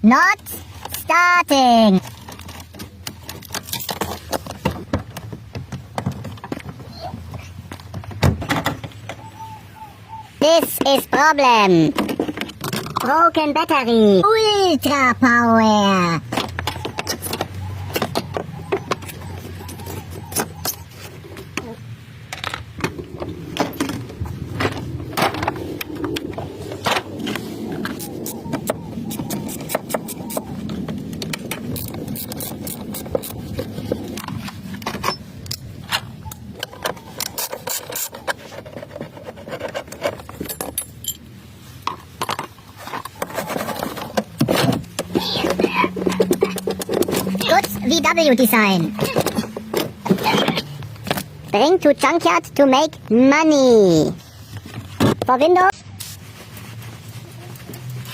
Not starting. This is problem. Broken battery. Ultra power. Good VW design. Bring to junkyard to make money. For windows,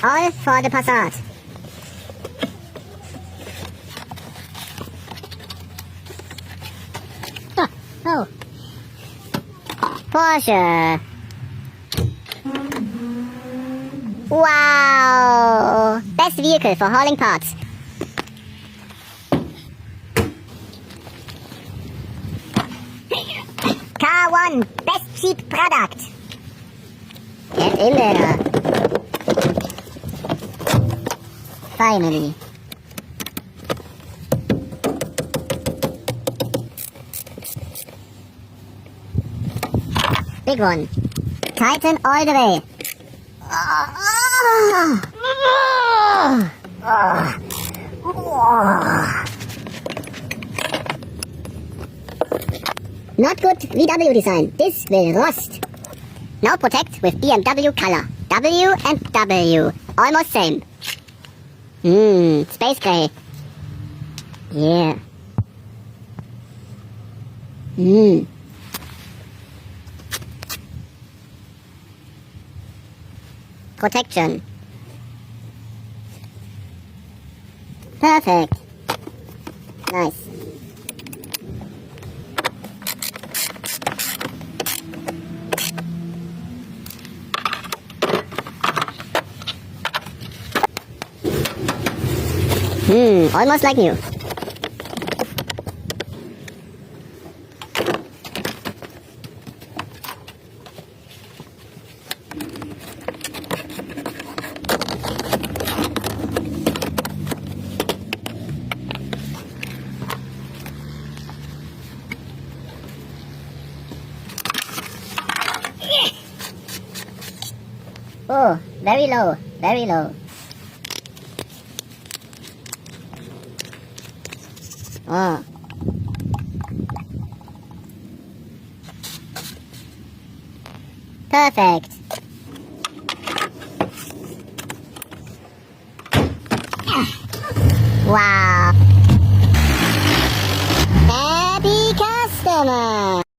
all for the Passat. Oh. Porsche. Wow! Best vehicle for hauling parts. Car 1, best cheap product. Get in there. Finally. Big one. Tighten all the way. Not good VW design. This will rust. Now protect with BMW color. W and W. Almost same. Space gray. Yeah. Protection. Perfect. Nice. Almost like new. Oh, very low, very low. Oh. Perfect. Wow. Happy customer.